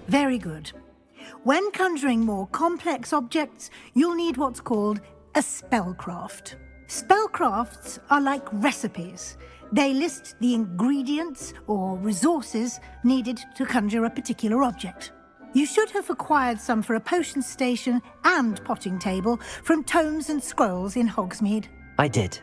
Very good. When conjuring more complex objects, you'll need what's called a spellcraft. Spellcrafts are like recipes. They list the ingredients or resources needed to conjure a particular object. You should have acquired some for a potion station and potting table from tomes and scrolls in Hogsmeade. I did.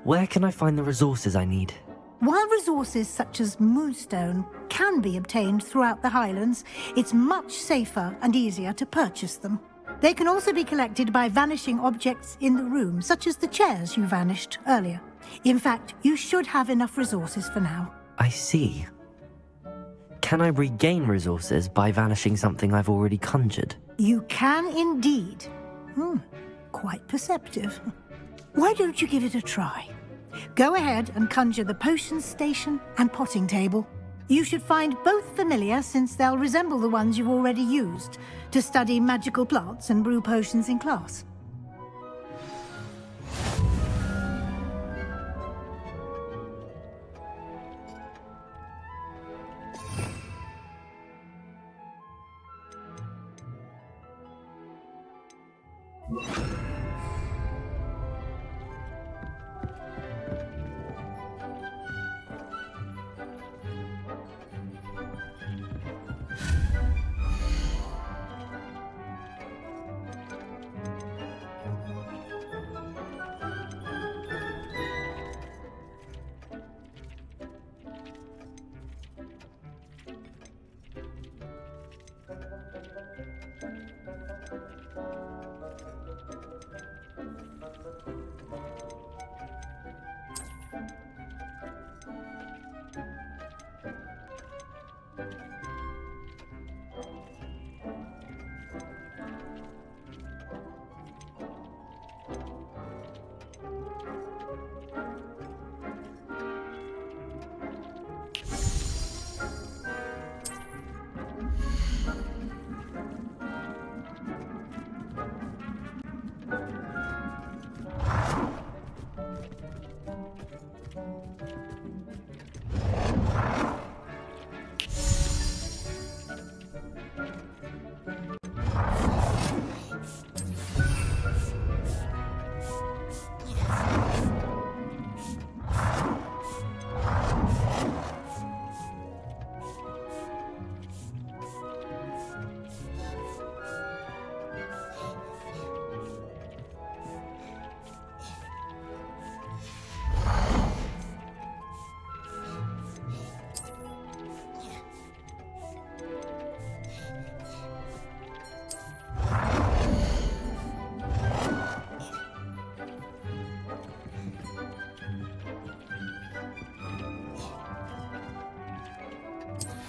Where can I find the resources I need? While resources such as moonstone can be obtained throughout the Highlands, it's much safer and easier to purchase them. They can also be collected by vanishing objects in the room, such as the chairs you vanished earlier. In fact, you should have enough resources for now. I see. Can I regain resources by vanishing something I've already conjured? You can indeed. Quite perceptive. Why don't you give it a try? Go ahead and conjure the potion station and potting table. You should find both familiar, since they'll resemble the ones you've already used to study magical plants and brew potions in class.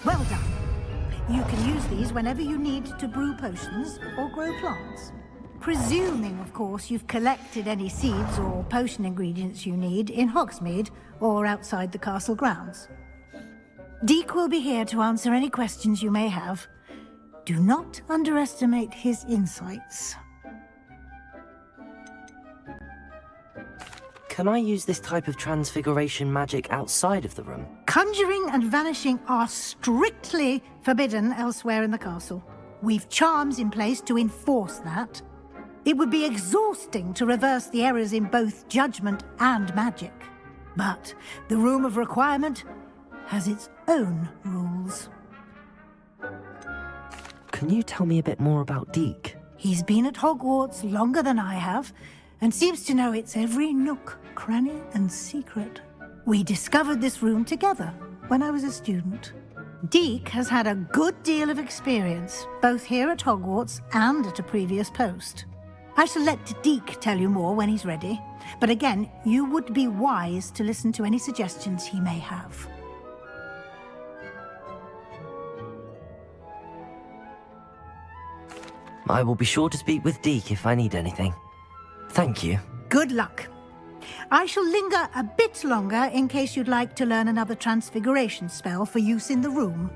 Well done. You can use these whenever you need to brew potions or grow plants. Presuming, of course, you've collected any seeds or potion ingredients you need in Hogsmeade or outside the castle grounds. Deek will be here to answer any questions you may have. Do not underestimate his insights. Can I use this type of transfiguration magic outside of the room? Conjuring and vanishing are strictly forbidden elsewhere in the castle. We've charms in place to enforce that. It would be exhausting to reverse the errors in both judgment and magic. But the Room of Requirement has its own rules. Can you tell me a bit more about Deek? He's been at Hogwarts longer than I have, and seems to know its every nook, cranny, and secret. We discovered this room together when I was a student. Deek has had a good deal of experience, both here at Hogwarts and at a previous post. I shall let Deek tell you more when he's ready, but again, you would be wise to listen to any suggestions he may have. I will be sure to speak with Deek if I need anything. Thank you. Good luck. I shall linger a bit longer in case you'd like to learn another transfiguration spell for use in the room.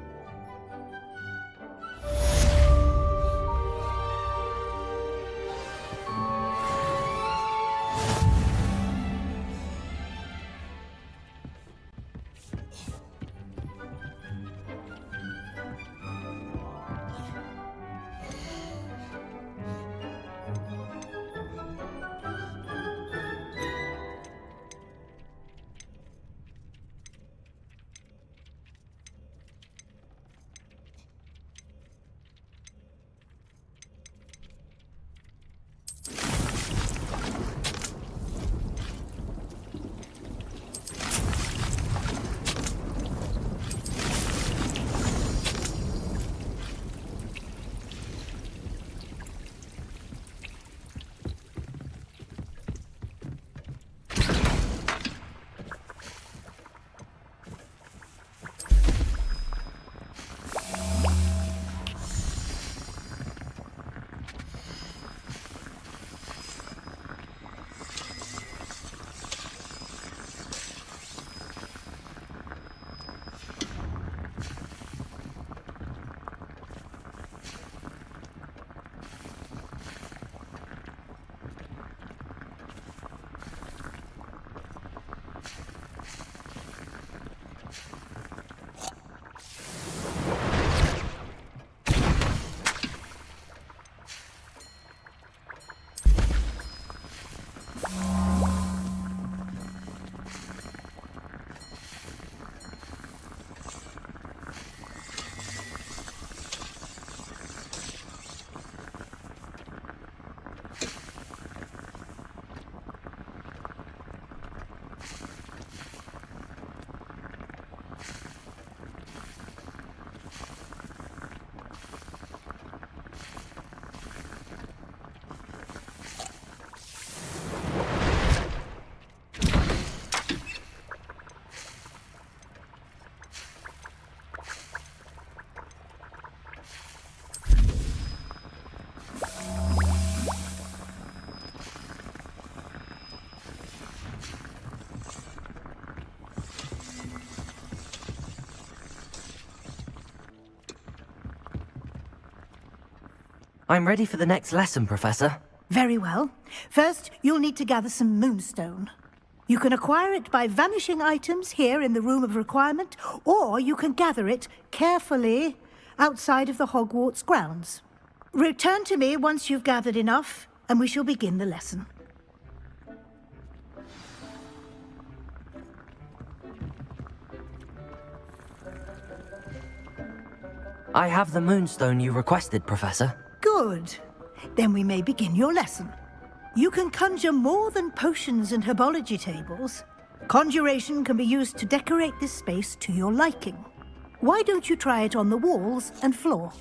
I'm ready for the next lesson, Professor. Very well. First, you'll need to gather some moonstone. You can acquire it by vanishing items here in the Room of Requirement, or you can gather it carefully outside of the Hogwarts grounds. Return to me once you've gathered enough, and we shall begin the lesson. I have the moonstone you requested, Professor. Good. Then we may begin your lesson. You can conjure more than potions and herbology tables. Conjuration can be used to decorate this space to your liking. Why don't you try it on the walls and floor?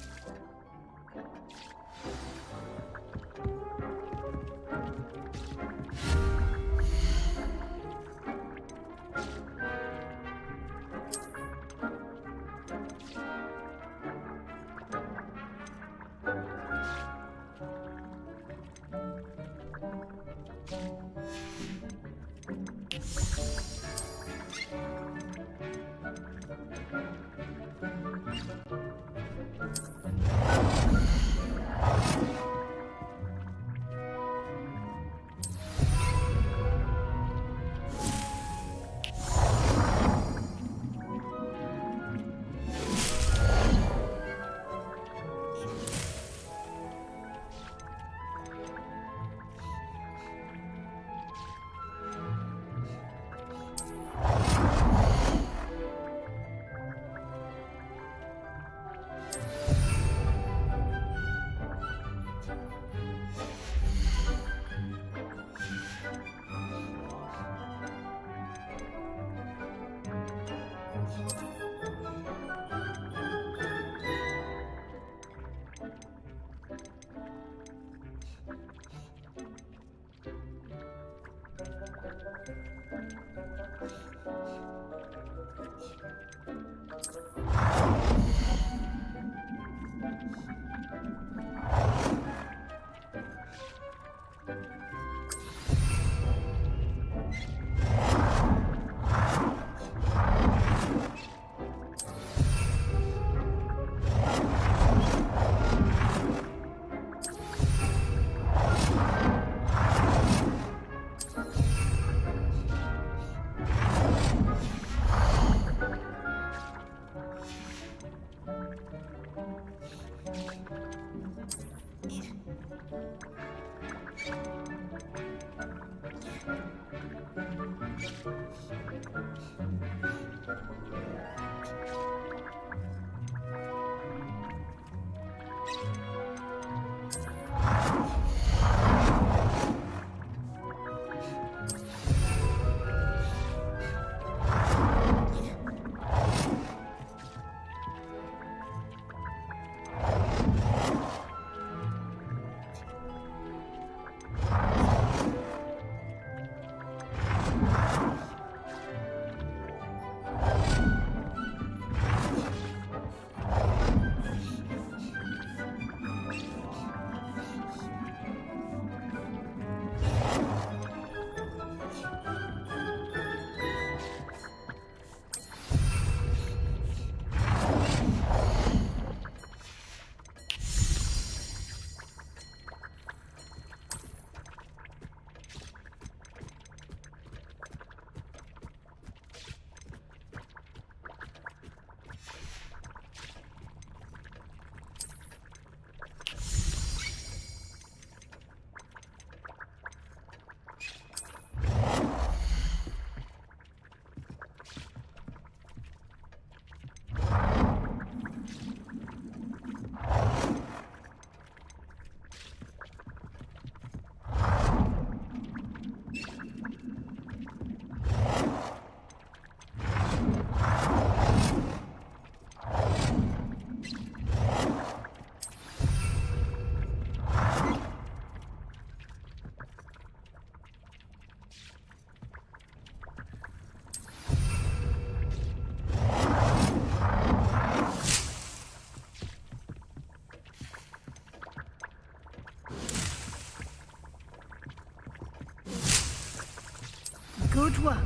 Good work.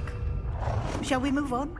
Shall we move on?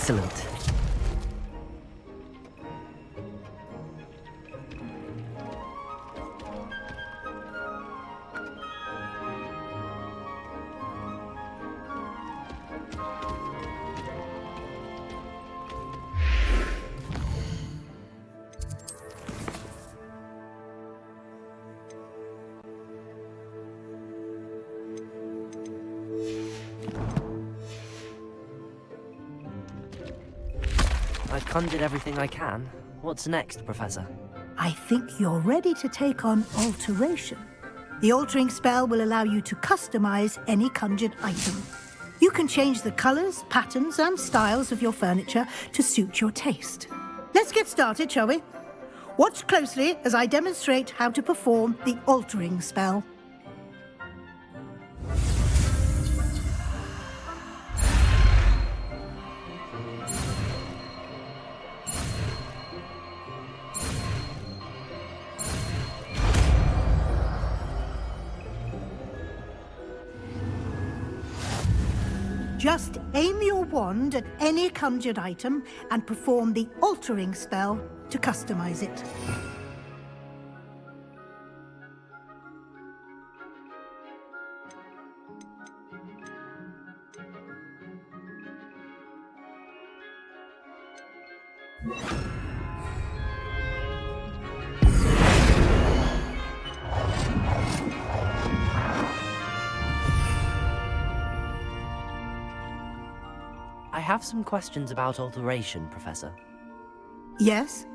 Excellent. I've conjured everything I can. What's next, Professor? I think you're ready to take on alteration. The altering spell will allow you to customize any conjured item. You can change the colors, patterns, and styles of your furniture to suit your taste. Let's get started, shall we? Watch closely as I demonstrate how to perform the altering spell. Just aim your wand at any conjured item and perform the altering spell to customize it. I have some questions about alteration, Professor. Yes?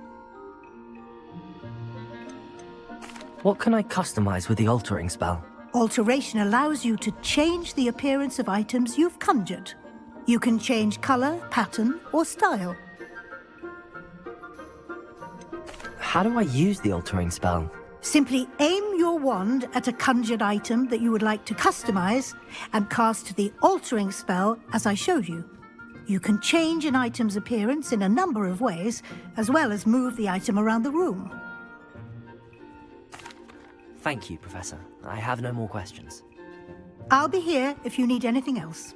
What can I customize with the altering spell? Alteration allows you to change the appearance of items you've conjured. You can change color, pattern, or style. How do I use the altering spell? Simply aim your wand at a conjured item that you would like to customize and cast the altering spell as I showed you. You can change an item's appearance in a number of ways, as well as move the item around the room. Thank you, Professor. I have no more questions. I'll be here if you need anything else.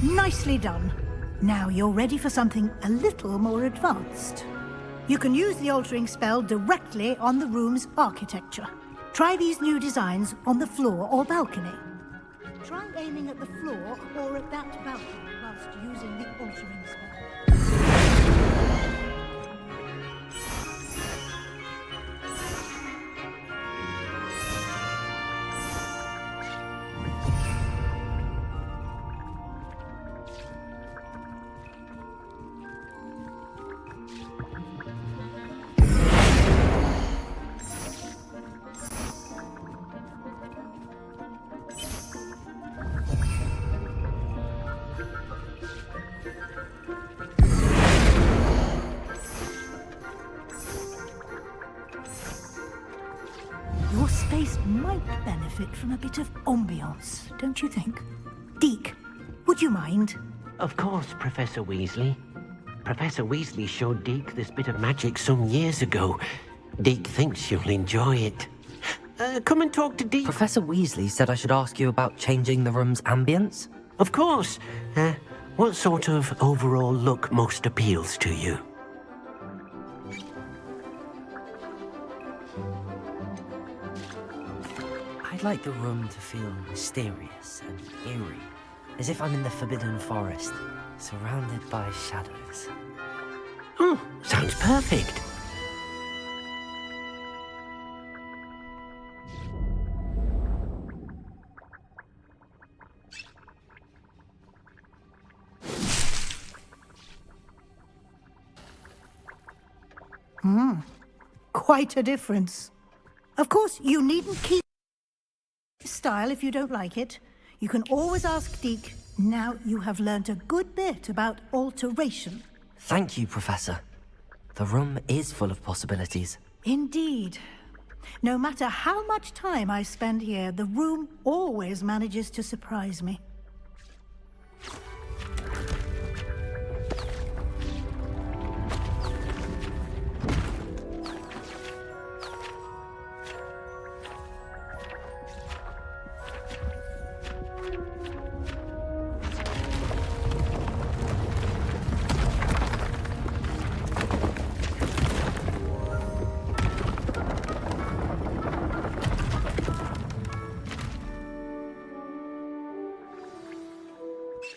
Nicely done. Now you're ready for something a little more advanced. You can use the altering spell directly on the room's architecture. Try these new designs on the floor or balcony. Try aiming at the floor or at that balcony whilst using the altering spell. Your space might benefit from a bit of ambiance, don't you think? Deke, would you mind? Of course, Professor Weasley. Professor Weasley showed Deke this bit of magic some years ago. Deke thinks you'll enjoy it. Come and talk to Deke. Professor Weasley said I should ask you about changing the room's ambience? Of course. What sort of overall look most appeals to you? I'd like the room to feel mysterious and eerie, as if I'm in the Forbidden Forest, surrounded by shadows. Oh, sounds perfect. Quite a difference. Of course, you needn't keep style if you don't like it. You can always ask Deke. Now you have learnt a good bit about alteration. Thank you, Professor. The room is full of possibilities. Indeed. No matter how much time I spend here, the room always manages to surprise me.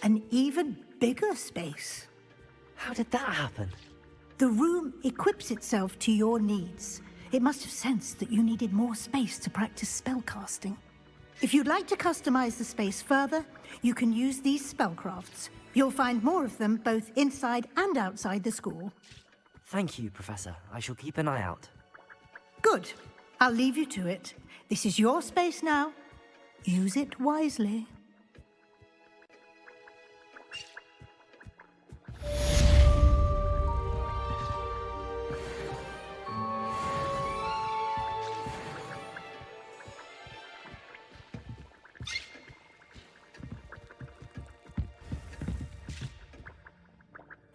An even bigger space. How did that happen? The room equips itself to your needs. It must have sensed that you needed more space to practice spellcasting. If you'd like to customize the space further, you can use these spellcrafts. You'll find more of them both inside and outside the school. Thank you, Professor. I shall keep an eye out. Good. I'll leave you to it. This is your space now. Use it wisely.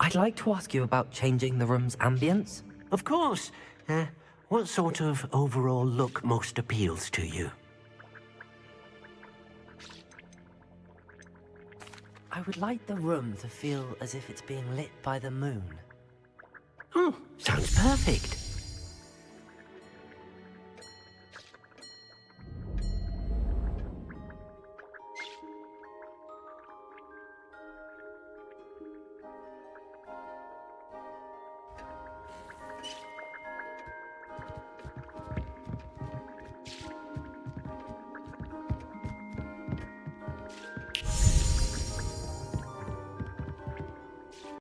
I'd like to ask you about changing the room's ambience. Of course. What sort of overall look most appeals to you? I would like the room to feel as if it's being lit by the moon. Oh, sounds perfect.